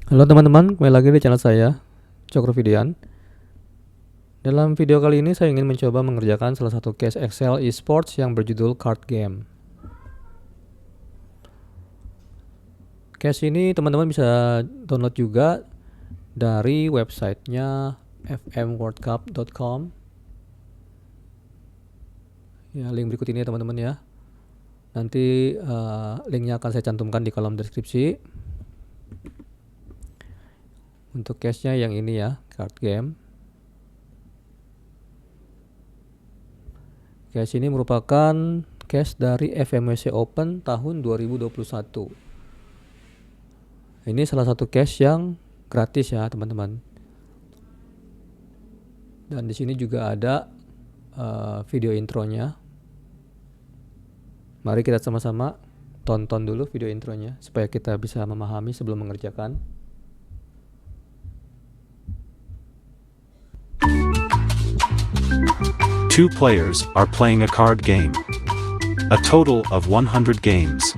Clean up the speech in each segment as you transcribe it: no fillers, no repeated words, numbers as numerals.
Halo teman-teman, kembali lagi di channel saya, Cokro Vidian. Dalam video kali ini saya ingin mencoba mengerjakan salah satu case Excel eSports yang berjudul Card Game. Case ini teman-teman bisa download juga dari websitenya fmworldcup.com. Ya, link berikut ini ya teman-teman ya. Nanti linknya akan saya cantumkan di kolom deskripsi. Untuk case-nya yang ini ya, Card Game. Case ini merupakan case dari FMWC Open tahun 2021. Ini salah satu case yang gratis ya teman-teman. Dan di sini juga ada video intronya. Mari kita sama-sama tonton dulu video intronya supaya kita bisa memahami sebelum mengerjakan. Two players are playing a card game. A total of 100 games.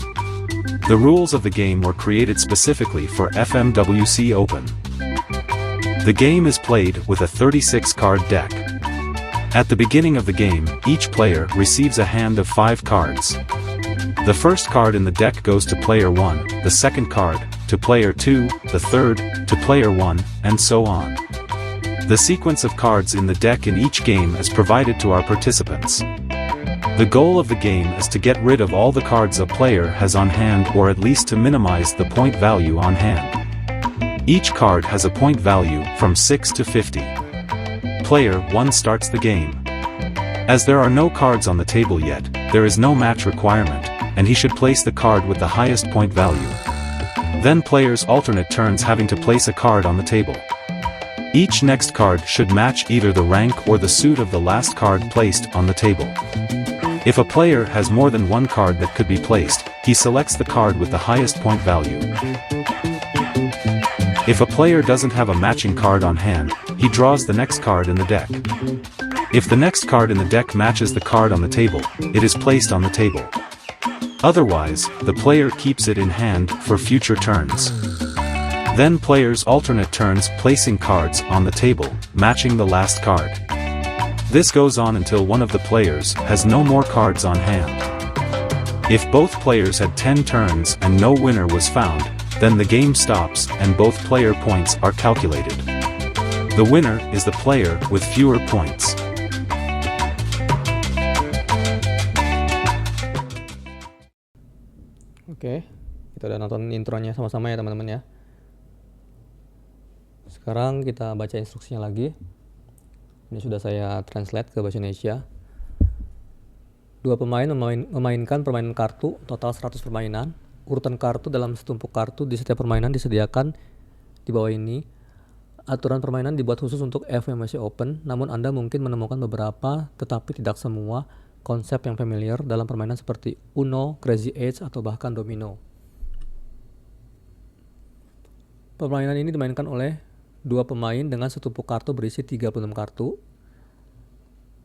The rules of the game were created specifically for FMWC Open. The game is played with a 36-card deck. At the beginning of the game, each player receives a hand of 5 cards. The first card in the deck goes to player 1, the second card to player 2, the third to player 1, and so on. The sequence of cards in the deck in each game is provided to our participants. The goal of the game is to get rid of all the cards a player has on hand, or at least to minimize the point value on hand. Each card has a point value from 6 to 50. Player 1 starts the game. As there are no cards on the table yet, there is no match requirement, and he should place the card with the highest point value. Then players alternate turns having to place a card on the table. Each next card should match either the rank or the suit of the last card placed on the table. If a player has more than one card that could be placed, he selects the card with the highest point value. If a player doesn't have a matching card on hand, he draws the next card in the deck. If the next card in the deck matches the card on the table, it is placed on the table. Otherwise, the player keeps it in hand for future turns. Then players alternate turns placing cards on the table, matching the last card. This goes on until one of the players has no more cards on hand. If both players had 10 turns and no winner was found, then the game stops and both player points are calculated. The winner is the player with fewer points. Oke, kita udah nonton intronya sama-sama ya teman-teman ya. Sekarang kita baca instruksinya lagi. Ini sudah saya translate ke bahasa Indonesia. Dua pemain memainkan permainan kartu, total 100 permainan. Urutan kartu dalam setumpuk kartu di setiap permainan disediakan di bawah ini. Aturan permainan dibuat khusus untuk FMWC Open, namun Anda mungkin menemukan beberapa, tetapi tidak semua, konsep yang familiar dalam permainan seperti Uno, Crazy Eights, atau bahkan Domino. Permainan ini dimainkan oleh dua pemain dengan setumpuk kartu berisi 36 kartu.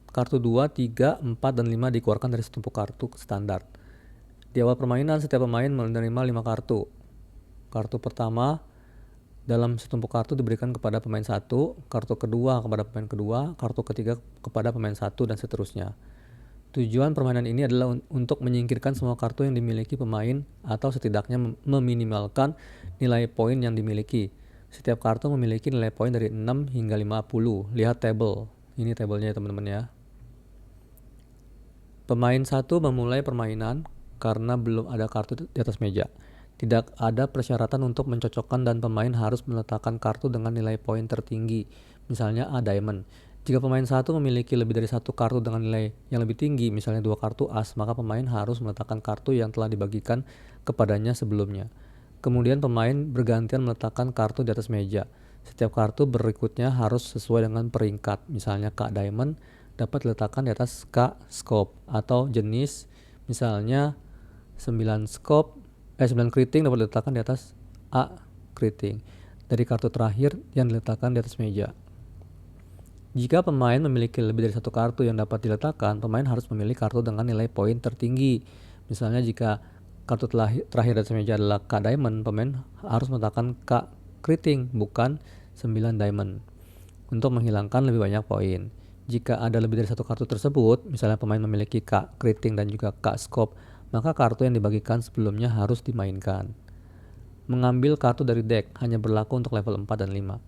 Kartu 2, 3, 4, dan 5 dikeluarkan dari setumpuk kartu standar. Di awal permainan, setiap pemain menerima 5 kartu. Kartu pertama dalam setumpuk kartu diberikan kepada pemain 1, kartu kedua kepada pemain kedua, kartu ketiga kepada pemain 1, dan seterusnya. Tujuan permainan ini adalah untuk menyingkirkan semua kartu yang dimiliki pemain atau setidaknya meminimalkan nilai poin yang dimiliki. Setiap kartu memiliki nilai poin dari 6 hingga 50. Lihat tabel. Ini tabelnya ya teman-teman ya. Pemain 1 memulai permainan karena belum ada kartu di atas meja. Tidak ada persyaratan untuk mencocokkan dan pemain harus meletakkan kartu dengan nilai poin tertinggi. Misalnya A diamond. Jika pemain 1 memiliki lebih dari satu kartu dengan nilai yang lebih tinggi, misalnya 2 kartu as, maka pemain harus meletakkan kartu yang telah dibagikan kepadanya sebelumnya. Kemudian pemain bergantian meletakkan kartu di atas meja. Setiap kartu berikutnya harus sesuai dengan peringkat. Misalnya K diamond dapat diletakkan di atas K scope, atau jenis misalnya 9 keriting dapat diletakkan di atas A keriting dari kartu terakhir yang diletakkan di atas meja. Jika pemain memiliki lebih dari satu kartu yang dapat diletakkan, pemain harus memilih kartu dengan nilai poin tertinggi. Misalnya jika kartu terakhir di atas meja adalah K diamond, pemain harus meletakkan K keriting, bukan 9 diamond, untuk menghilangkan lebih banyak poin. Jika ada lebih dari satu kartu tersebut, misalnya pemain memiliki K keriting dan juga K scope, maka kartu yang dibagikan sebelumnya harus dimainkan. Mengambil kartu dari deck hanya berlaku untuk level 4 dan 5.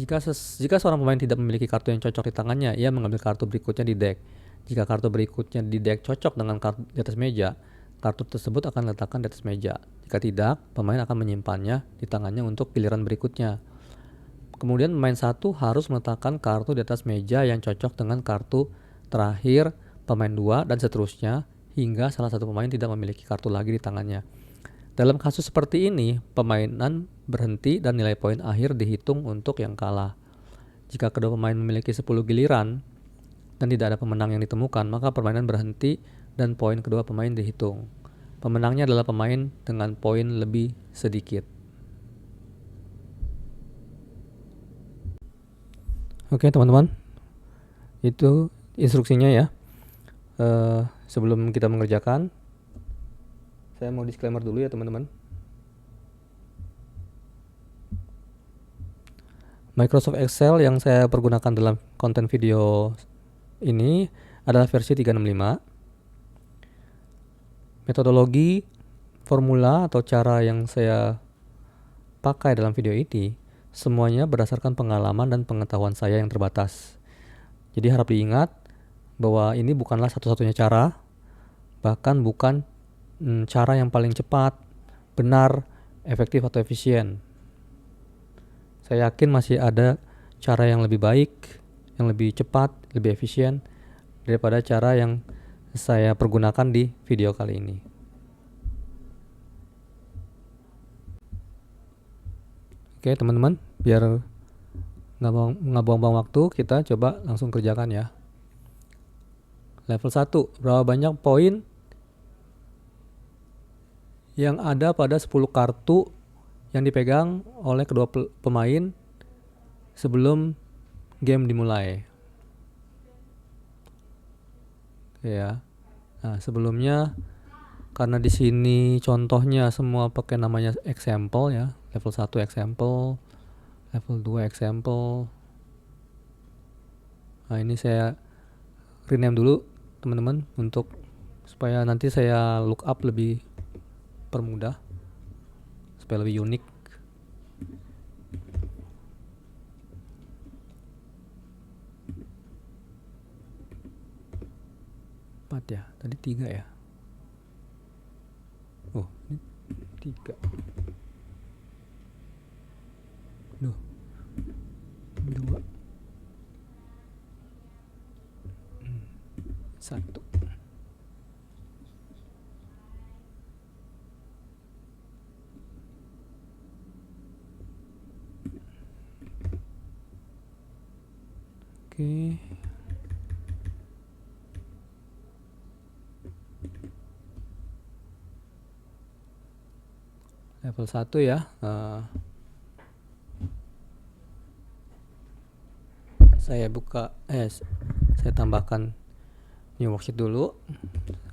Jika seorang pemain tidak memiliki kartu yang cocok di tangannya, ia mengambil kartu berikutnya di deck. Jika kartu berikutnya di deck cocok dengan kartu di atas meja, kartu tersebut akan diletakkan di atas meja. Jika tidak, pemain akan menyimpannya di tangannya untuk giliran berikutnya. Kemudian pemain satu harus meletakkan kartu di atas meja yang cocok dengan kartu terakhir pemain 2 dan seterusnya hingga salah satu pemain tidak memiliki kartu lagi di tangannya. Dalam kasus seperti ini, permainan berhenti dan nilai poin akhir dihitung untuk yang kalah. Jika kedua pemain memiliki 10 giliran dan tidak ada pemenang yang ditemukan, maka permainan berhenti dan poin kedua pemain dihitung. Pemenangnya adalah pemain dengan poin lebih sedikit. Oke teman-teman, itu instruksinya ya. Sebelum kita mengerjakan, saya mau disclaimer dulu ya teman-teman. Microsoft Excel yang saya pergunakan dalam konten video ini adalah versi 365. Metodologi, formula atau cara yang saya pakai dalam video ini semuanya berdasarkan pengalaman dan pengetahuan saya yang terbatas. Jadi harap diingat bahwa ini bukanlah satu-satunya cara, bahkan bukan cara yang paling cepat, benar, efektif atau efisien. Saya yakin masih ada cara yang lebih baik, yang lebih cepat, lebih efisien daripada cara yang saya pergunakan di video kali ini. Oke teman-teman, biar nggak buang-buang waktu, kita coba langsung kerjakan ya. Level 1, berapa banyak poin yang ada pada 10 kartu yang dipegang oleh kedua pemain sebelum game dimulai. Oke ya. Nah, sebelumnya karena di sini contohnya semua pakai namanya example ya. Level 1 example, level 2 example. Nah, ini saya rename dulu teman-teman untuk supaya nanti saya look up lebih permudah, supaya lebih unik. Empat ya, tadi 3 ya. Oh, ini 3. Duh, 2, 1. Oke. Level 1 ya. Saya saya tambahkan new worksheet dulu,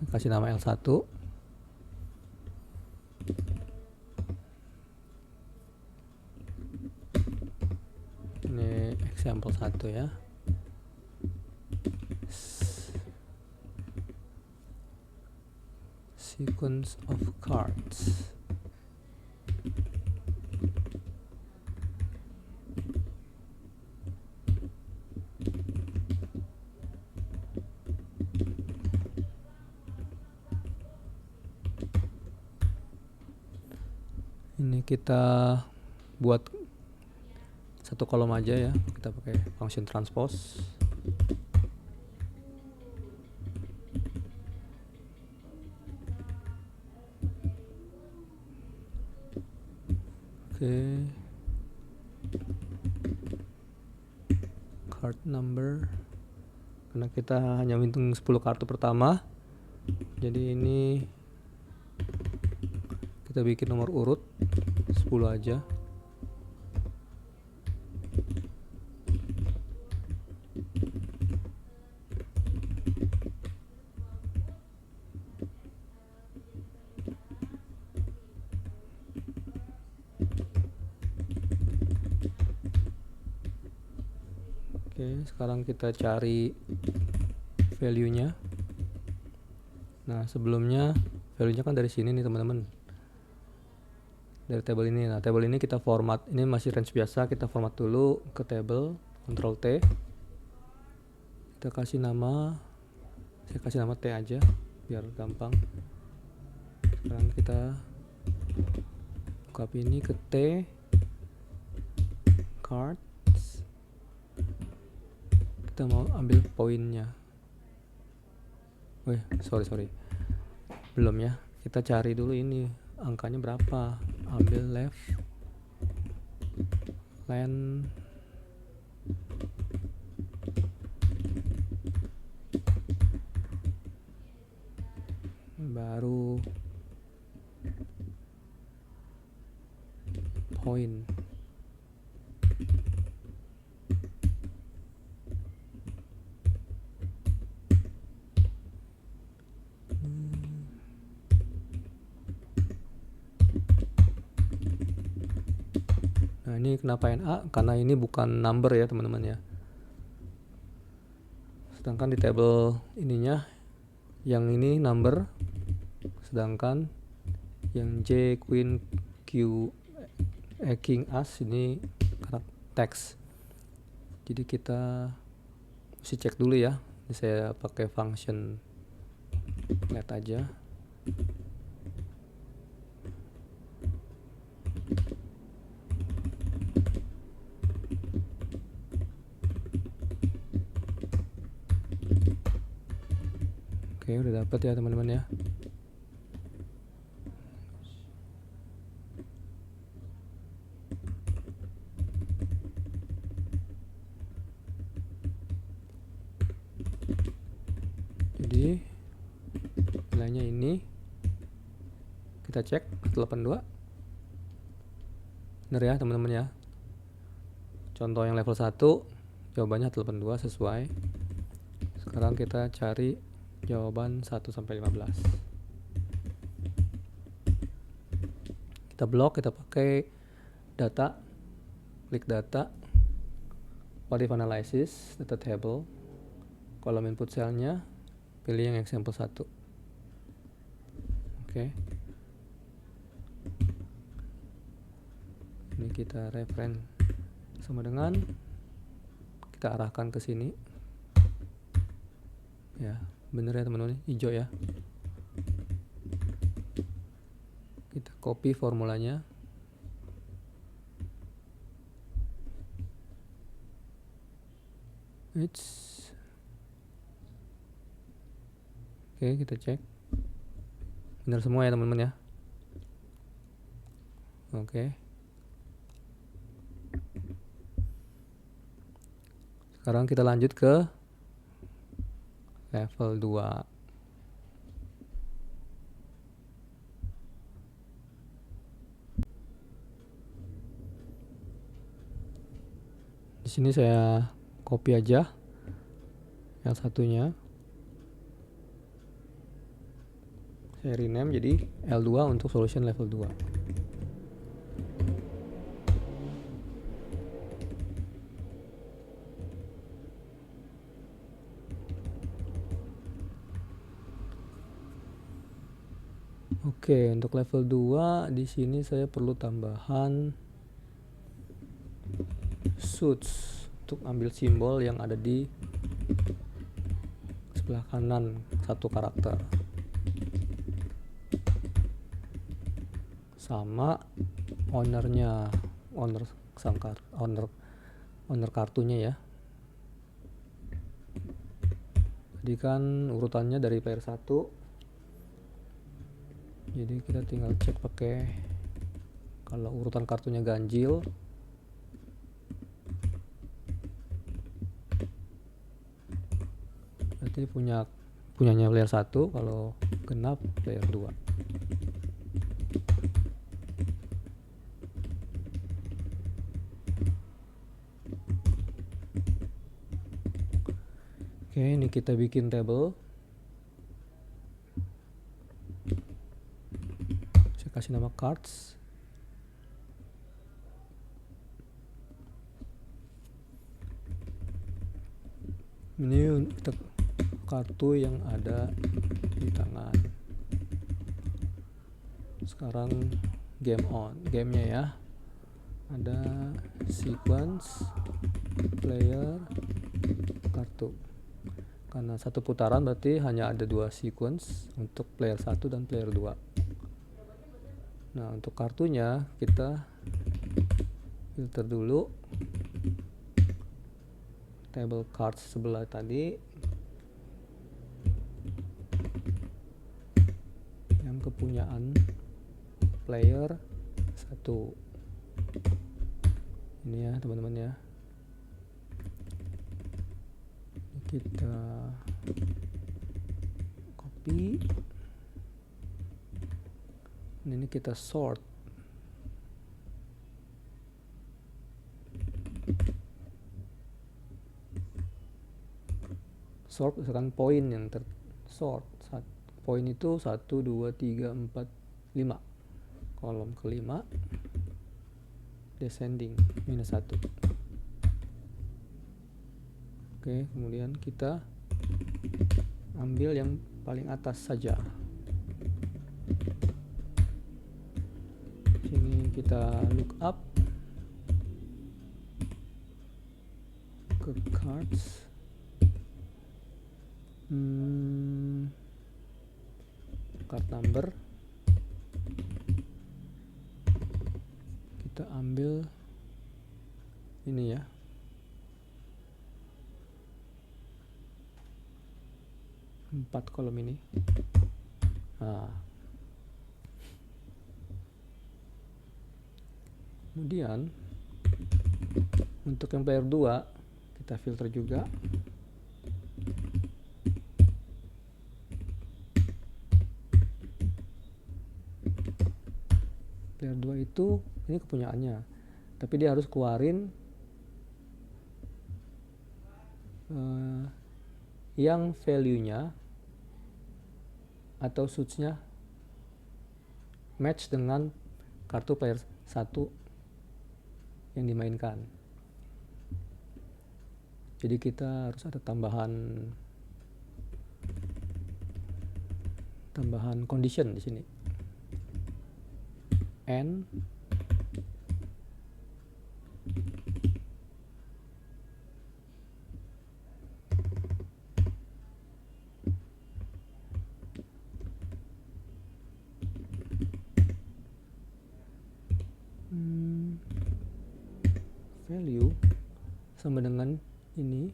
kasih nama L1. Ini example 1 ya. Sequence of cards. Ini kita buat satu kolom aja ya, kita pakai function transpose. Oke. Card number, karena kita hanya menghitung 10 kartu pertama, jadi ini kita bikin nomor urut 10 aja. Oke, sekarang kita cari value-nya. Nah, sebelumnya value-nya kan dari sini nih teman-teman, dari table ini. Nah, table ini kita format, ini masih range biasa, kita format dulu ke table, Ctrl T, kita kasih nama, saya kasih nama T aja biar gampang. Sekarang kita copy ini ke T cards, kita mau ambil poinnya. Sorry belum ya, kita cari dulu ini angkanya berapa, ambil left line baru point. Nah, ini kenapa NA? Karena ini bukan number ya teman-teman ya. Sedangkan di table ininya yang ini number, sedangkan yang J, Queen, Q, King, As ini teks. Jadi kita mesti cek dulu ya. Ini saya pakai function let aja. Oke, udah dapat ya teman-teman ya. Jadi nilainya ini kita cek 82. Bener ya teman-teman ya. Contoh yang level 1 jawabannya 82 sesuai. Sekarang kita cari jawaban 1 sampai 15. Kita blok, kita pakai data, klik data, what if analysis, data table, kolom input cellnya, pilih yang example 1. Oke. Ini kita referen sama dengan, kita arahkan ke sini. Ya, bener ya teman-teman, hijau ya. Kita copy formulanya. Oke, kita cek. Benar semua ya teman-teman ya. Oke. Sekarang kita lanjut ke level 2. Di sini saya copy aja yang satunya. Saya rename jadi L2 untuk solution level 2. Oke, untuk level 2 di sini saya perlu tambahan suits untuk ambil simbol yang ada di sebelah kanan satu karakter. Sama owner kartunya ya. Jadi kan urutannya dari player 1. Jadi kita tinggal cek pakai, kalau urutan kartunya ganjil, berarti punyanya player 1, kalau genap player 2. Oke, ini kita bikin table. Saya kasih nama cards. Ini untuk kartu yang ada di tangan. Sekarang game on, gamenya ya. Ada sequence, player, kartu. Karena satu putaran berarti hanya ada 2 sequence untuk player 1 dan player 2. Nah, untuk kartunya kita filter dulu table cards sebelah tadi yang kepunyaan player 1. Ini ya teman-teman ya. Kita copy. Ini kita sort. Sort misalkan poin yang tersort. Poin itu 1, 2, 3, 4, 5. Kolom kelima descending -1. Oke, kemudian kita ambil yang paling atas saja. Sini kita look up ke cards. Card number. Kita ambil ini ya. Empat kolom ini. Nah. Kemudian untuk yang player 2 kita filter juga. Player 2 itu ini kepunyaannya, tapi dia harus keluarin yang value-nya atau suits-nya match dengan kartu player 1 yang dimainkan. Jadi kita harus ada tambahan condition di sini. And value sama dengan ini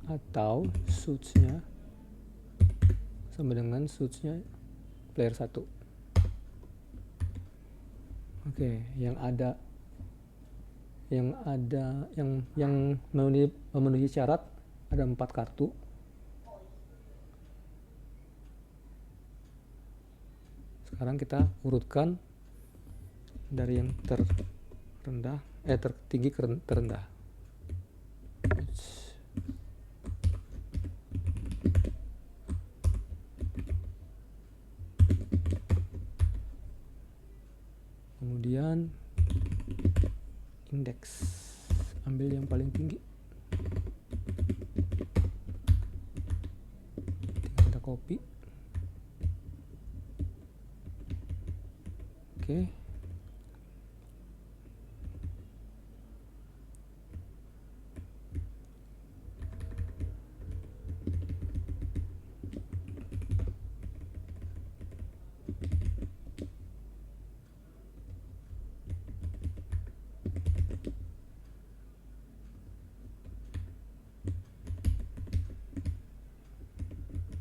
atau suits-nya sama dengan suits-nya player 1. Oke, yang memenuhi syarat ada 4 kartu. Sekarang kita urutkan dari yang tertinggi ke terendah. Kemudian indeks, ambil yang paling tinggi. Kita copy. Oke.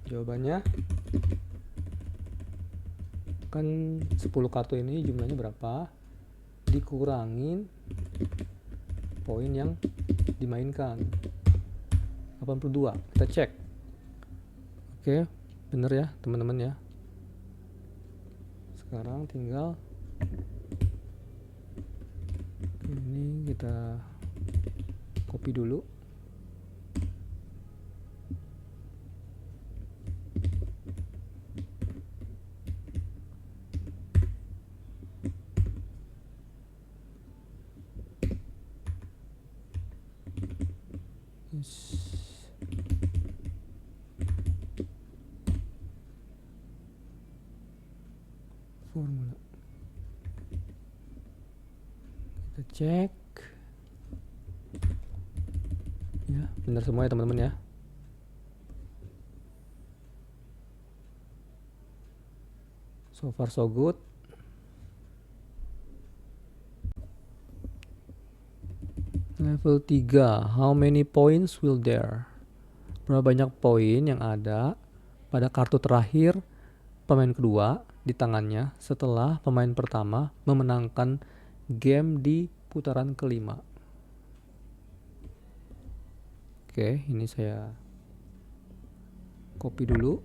Jawabannya kan 10 kartu ini jumlahnya berapa dikurangin poin yang dimainkan 82. Kita cek. Oke, bener ya teman-teman ya. Sekarang tinggal ini kita copy dulu. Formula. Kita cek. Ya, benar semua ya teman-teman ya. So far so good. Level 3, how many points will there? Berapa banyak poin yang ada pada kartu terakhir pemain kedua di tangannya setelah pemain pertama memenangkan game di putaran kelima. Oke, ini saya copy dulu.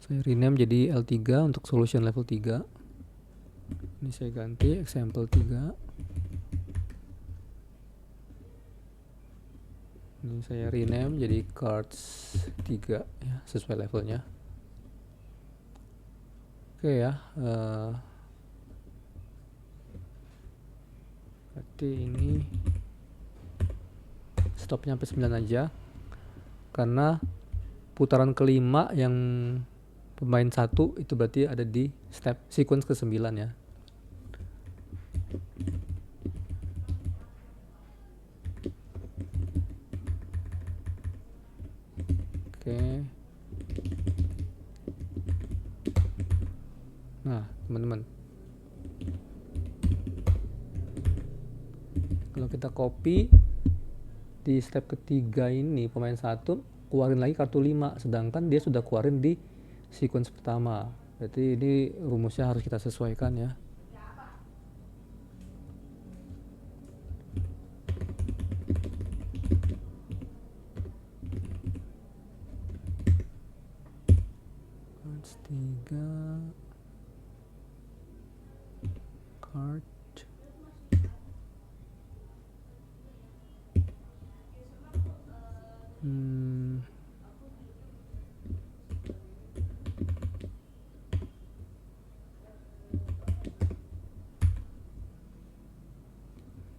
Saya rename jadi L3 untuk solution level 3. Ini saya ganti example 3. Ini saya rename jadi cards 3 ya, sesuai levelnya. Oke ya, berarti ini stopnya sampai 9 aja, karena putaran kelima yang pemain 1 itu berarti ada di step sequence ke-9 ya. Oke. Nah, teman-teman, kalau kita copy di step ketiga ini pemain 1 keluarin lagi kartu 5, sedangkan dia sudah keluarin di sequence pertama. Berarti ini rumusnya harus kita sesuaikan ya. Cards 3 card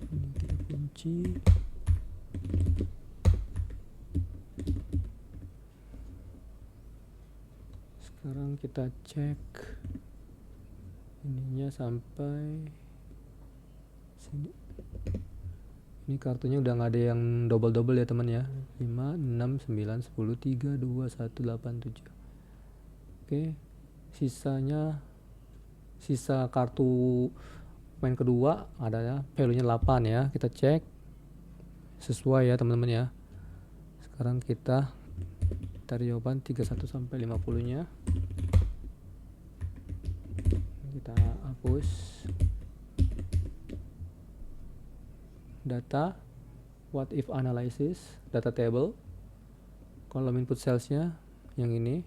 ini kita kunci. Sekarang kita cek ininya sampai sini. Ini kartunya udah nggak ada yang double-double ya teman ya. 5, 6, 9, 10, 3, 2, 1, 8, 7. Oke, sisa kartu main kedua ada ya, value-nya 8 ya. Kita cek sesuai ya teman-teman ya. Sekarang kita cari jawaban 31 sampai 50-nya. Kita hapus. Data, what if analysis, data table, kolom input cellsnya yang ini.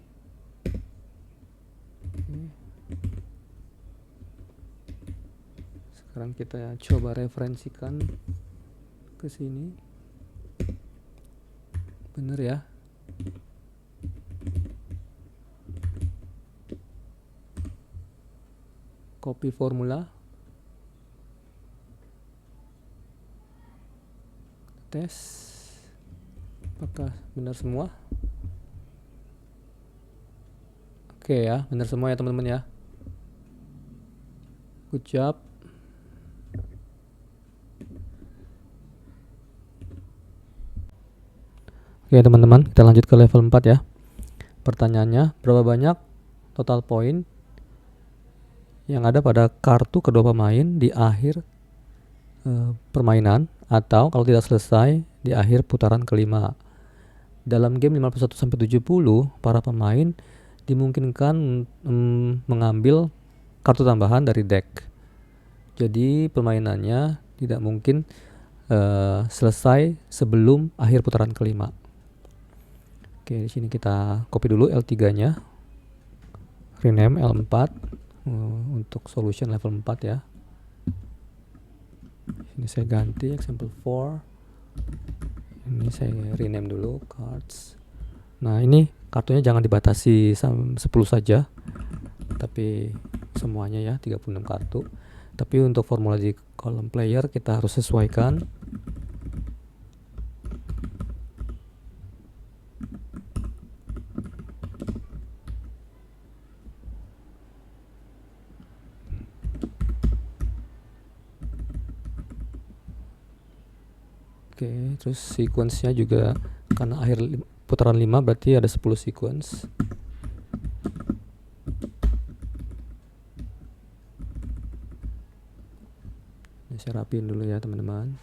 Sekarang kita coba referensikan ke sini. Bener ya. Copy formula. Tes apakah benar semua. Oke ya, benar semua ya teman-teman ya. Good job. Oke teman-teman, kita lanjut ke level 4 ya. Pertanyaannya, berapa banyak total poin yang ada pada kartu kedua pemain di akhir permainan, atau kalau tidak selesai di akhir putaran kelima. Dalam game 51-70, para pemain dimungkinkan mengambil kartu tambahan dari deck. Jadi permainannya tidak mungkin selesai sebelum akhir putaran kelima. Oke, di sini kita copy dulu L3-nya. Rename L4 untuk solution level 4 ya. Ini saya ganti example 4. Ini saya rename dulu cards. Nah, ini kartunya jangan dibatasi 10 saja, tapi semuanya ya, 36 kartu. Tapi untuk formula di kolom player kita harus sesuaikan. Oke, terus sequence-nya juga karena akhir putaran 5 berarti ada 10 sequence. Ini saya rapiin dulu ya teman-teman.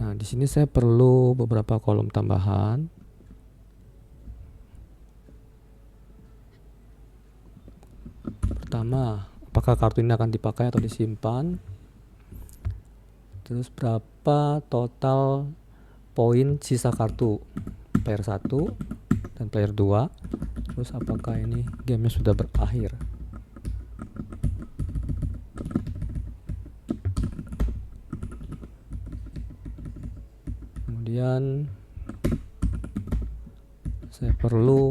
Nah, di sini saya perlu beberapa kolom tambahan. Pertama, apakah kartu ini akan dipakai atau disimpan? Terus berapa total poin sisa kartu player 1 dan player 2? Terus apakah ini gamenya sudah berakhir? Kemudian saya perlu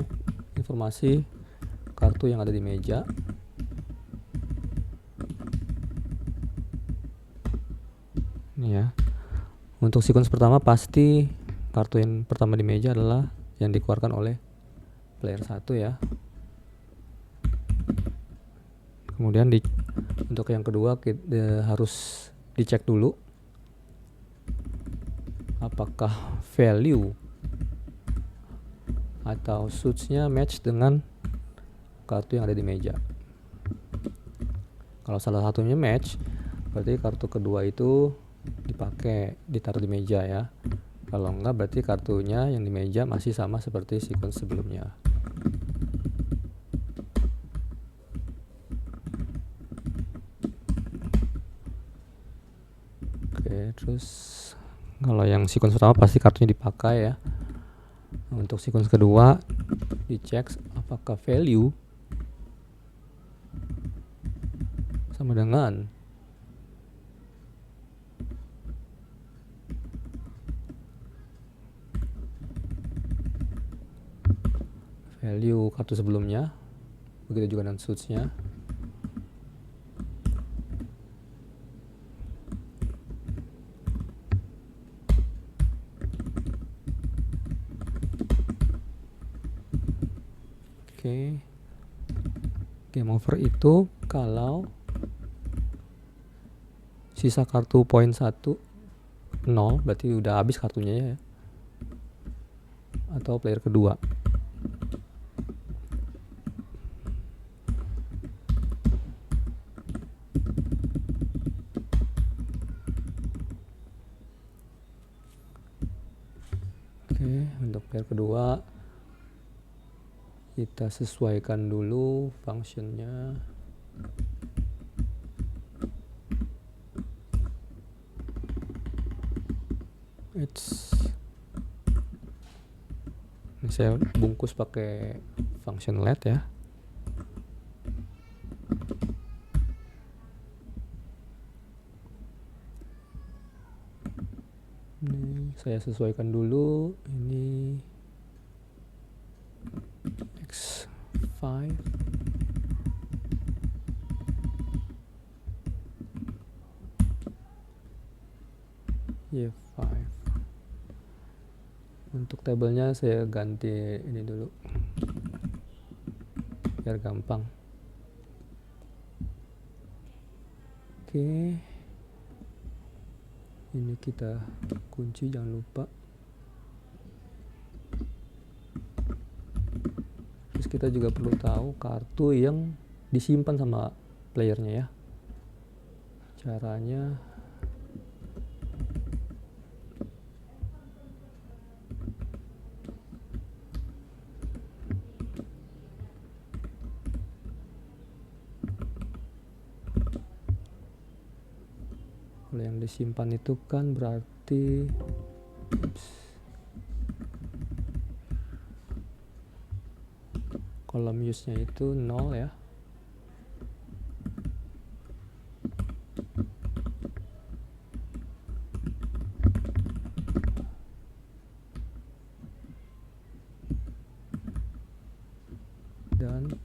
informasi kartu yang ada di meja. Ini ya. Untuk sequence pertama pasti kartu yang pertama di meja adalah yang dikeluarkan oleh player 1 ya. Kemudian untuk yang kedua kita harus dicek dulu apakah value atau suits-nya match dengan kartu yang ada di meja. Kalau salah satunya match, berarti kartu kedua itu dipakai, ditaruh di meja ya. Kalau enggak, berarti kartunya yang di meja masih sama seperti sequence sebelumnya. Oke, terus kalau yang sequence pertama pasti kartunya dipakai ya. Untuk sequence kedua dicek apakah value sama dengan value kartu sebelumnya. Begitu juga dengan suits-nya. Oke. Game over itu kalau sisa kartu poin 1 0, berarti udah habis kartunya ya. Atau player kedua. Oke, untuk player kedua kita sesuaikan dulu functionnya. Ini saya bungkus pakai function let ya. Ini saya sesuaikan dulu. Ini X5 Y5. Untuk tabelnya saya ganti ini dulu biar gampang. Oke, ini kita kunci, jangan lupa. Terus kita juga perlu tahu kartu yang disimpan sama playernya ya. Caranya kalau yang disimpan itu kan berarti kolom use-nya itu 0 ya.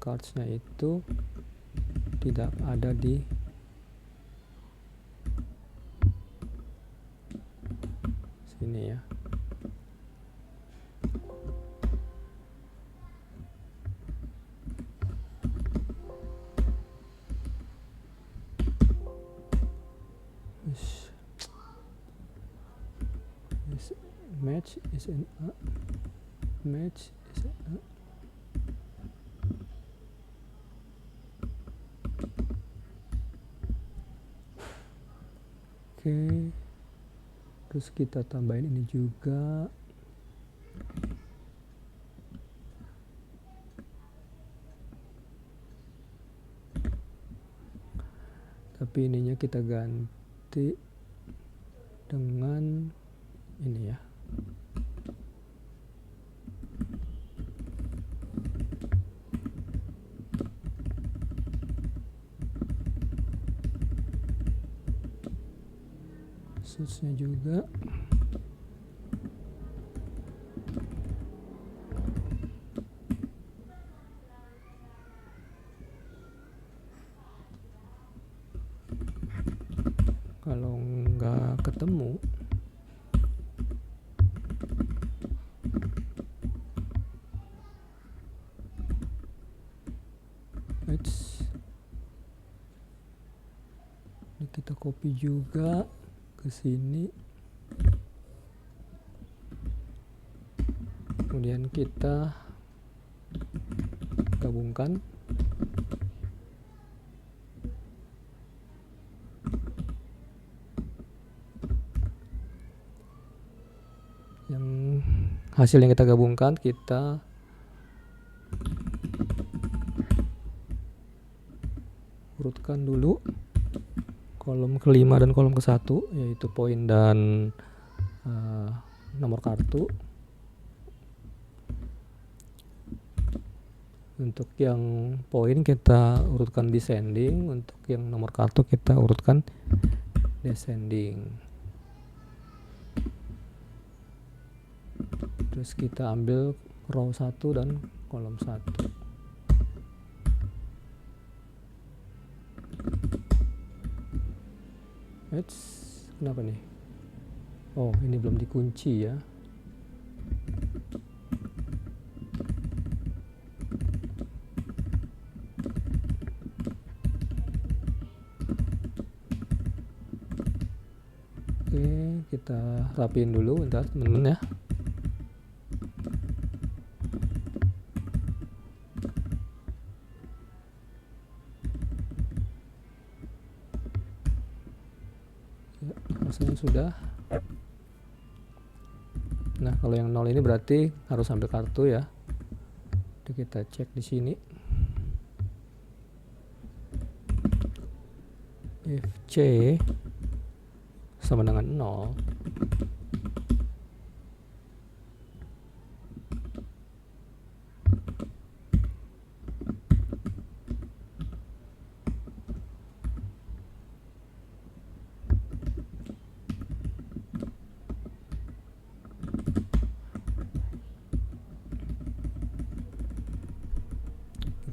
cards-nya itu tidak ada di sini ya. Match is an match is oke. Terus kita tambahin ini juga. Tapi ininya kita ganti dengan ini ya. Suitsnya juga. Kalau nggak ketemu, ini kita copy juga ke sini, kemudian kita gabungkan. Yang hasil yang kita gabungkan kita urutkan dulu kolom kelima dan kolom ke-1, yaitu poin dan nomor kartu. Untuk yang poin kita urutkan descending, untuk yang nomor kartu kita urutkan descending. Terus kita ambil row 1 dan kolom 1. Kenapa nih? Oh, ini belum dikunci ya. Oke, kita rapiin dulu bentar teman-teman ya. Rasanya sudah. Nah, kalau yang 0 ini berarti harus ambil kartu ya. Jadi kita cek di sini. If C sama dengan 0,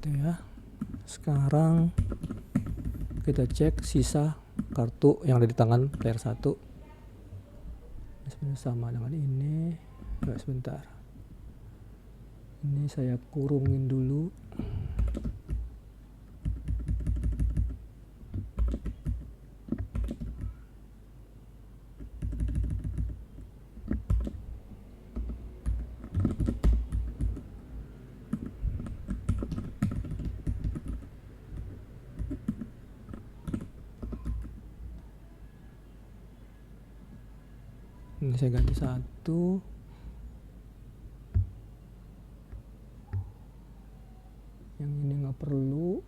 gitu ya. Sekarang kita cek sisa kartu yang ada di tangan player 1. Sebenarnya sama dengan ini. Sebentar. Ini saya kurungin dulu. Ini saya ganti 1. Yang ini nggak perlu.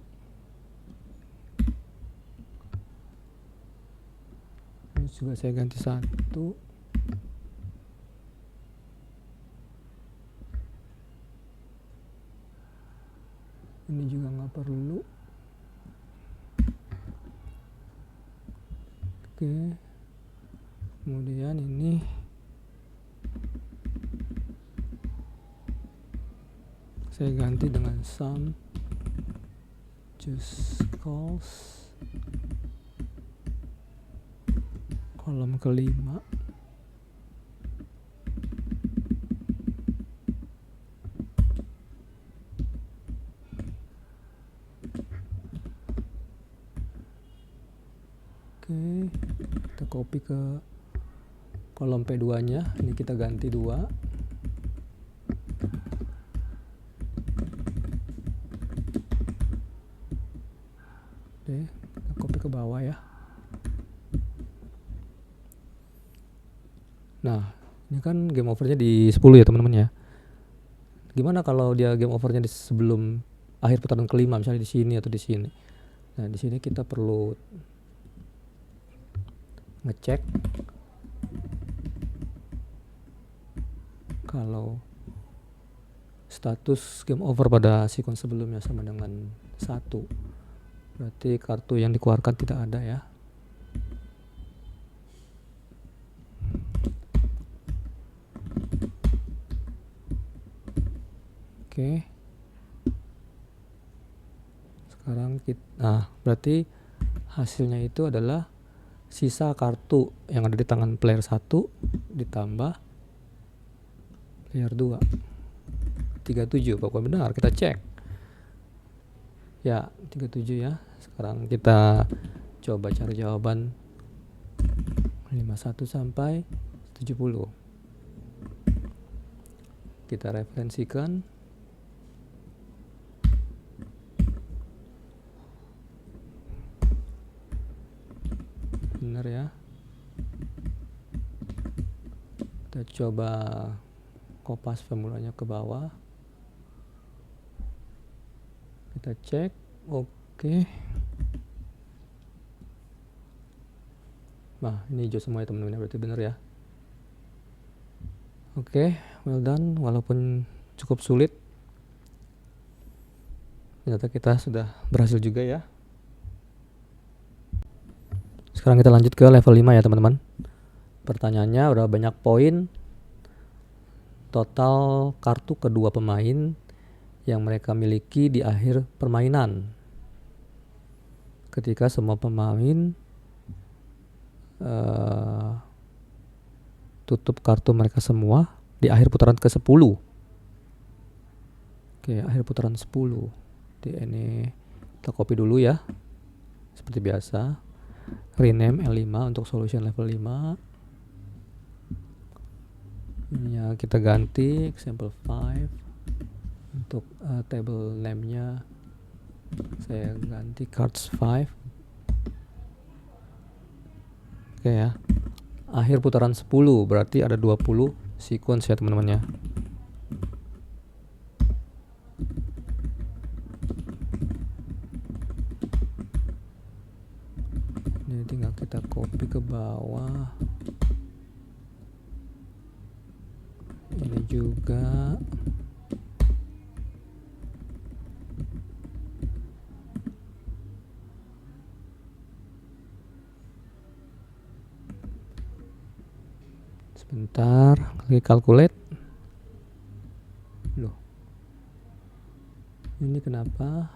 Ini juga saya ganti 1. Ini juga nggak perlu. Oke. Kemudian ini saya ganti dengan sum Choose calls. Kolom kelima. Oke, kita copy ke kolom P2 nya. Ini kita ganti 2. Oke, kita copy ke bawah ya. Nah, ini kan game overnya di 10 ya teman-teman ya. Gimana kalau dia game overnya di sebelum akhir putaran kelima, misalnya di sini atau di sini. Nah, di sini kita perlu ngecek kalau status game over pada sequence sebelumnya sama dengan 1. Berarti kartu yang dikeluarkan tidak ada ya. Oke. Sekarang kita, berarti hasilnya itu adalah sisa kartu yang ada di tangan player 1 ditambah player 2. 37, pokoknya benar, kita cek. Ya, 37 ya. Sekarang kita coba cari jawaban 51 sampai 70. Kita referensikan. Benar ya. Kita coba kopas formulanya ke bawah. Kita cek. Oke. Nah, ini hijau semua ya teman-teman, berarti benar ya. Oke, well done. Walaupun cukup sulit, ternyata kita sudah berhasil juga ya. Sekarang kita lanjut ke level 5 ya teman-teman. Pertanyaannya udah banyak poin. Total kartu kedua pemain yang mereka miliki di akhir permainan. Ketika semua pemain tutup kartu mereka semua di akhir putaran ke-10. Oke, akhir putaran 10. Ini kita copy dulu ya. Seperti biasa. Rename L5 untuk solution level 5. Ini ya kita ganti example 5. Untuk table name-nya saya ganti cards 5. Oke ya. Akhir putaran 10 berarti ada 20 sequence ya teman-teman ya. Ini tinggal kita copy ke bawah. Ini juga. Sebentar, klik calculate. Loh. Ini kenapa?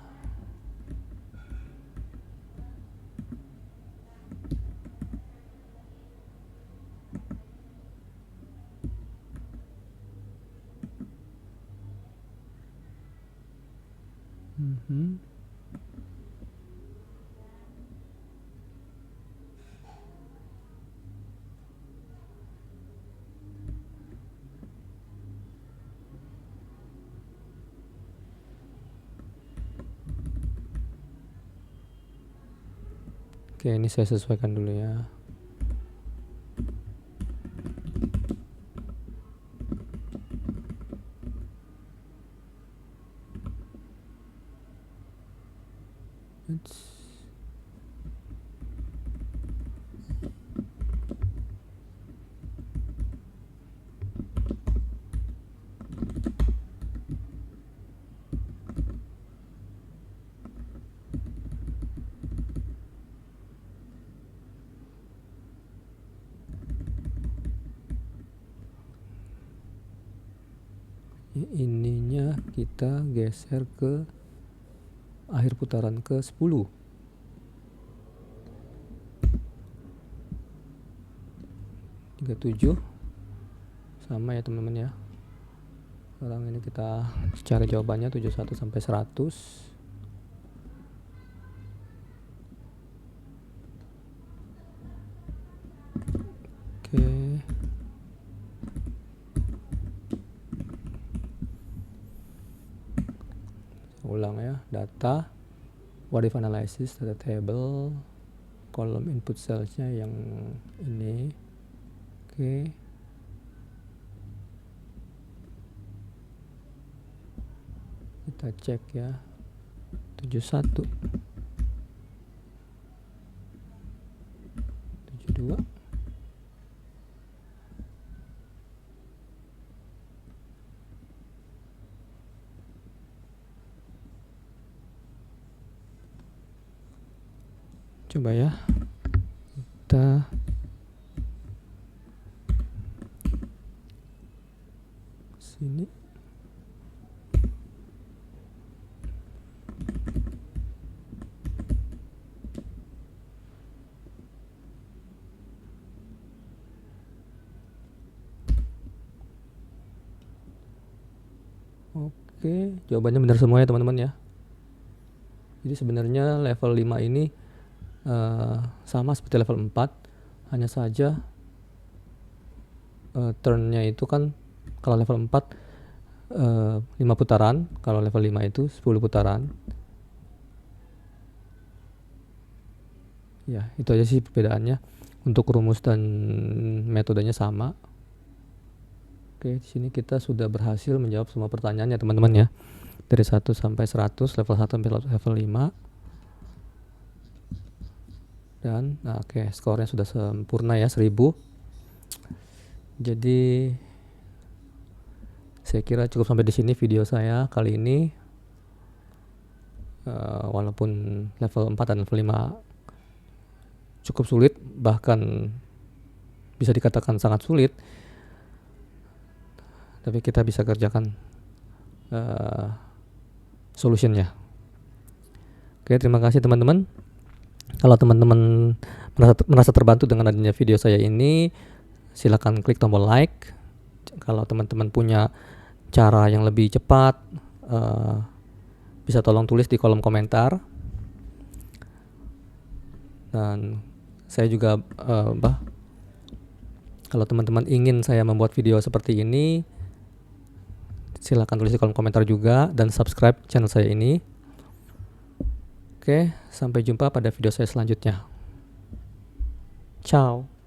Oke, ini saya sesuaikan dulu ya. Ininya kita geser ke akhir putaran ke 10. (37) sama ya teman-teman ya. Sekarang ini kita cari jawabannya 71 sampai 100. Oke. Ulang ya, data, what if analysis, data table, kolom input cellsnya yang ini. Oke. Kita cek ya. 71, 72, coba ya, kita sini. Oke, jawabannya benar semua ya teman-teman ya. Jadi sebenarnya level 5 ini sama seperti level 4, hanya saja turn-nya itu kan kalau level 4 5 putaran, kalau level 5 itu 10 putaran. Ya, itu aja sih perbedaannya. Untuk rumus dan metodenya sama. Oke, di sini kita sudah berhasil menjawab semua pertanyaannya teman-teman ya. Dari 1 sampai 100, level 1 sampai level 5. Dan oke, skornya sudah sempurna ya, 1000. Jadi saya kira cukup sampai di sini video saya kali ini. Walaupun level 4 dan level 5 cukup sulit, bahkan bisa dikatakan sangat sulit, tapi kita bisa kerjakan solutionnya. Oke, terima kasih teman-teman. Kalau teman-teman merasa terbantu dengan adanya video saya ini, silakan klik tombol like. Kalau teman-teman punya cara yang lebih cepat, bisa tolong tulis di kolom komentar. Dan saya juga kalau teman-teman ingin saya membuat video seperti ini, silakan tulis di kolom komentar juga dan subscribe channel saya ini. Oke, sampai jumpa pada video saya selanjutnya. Ciao.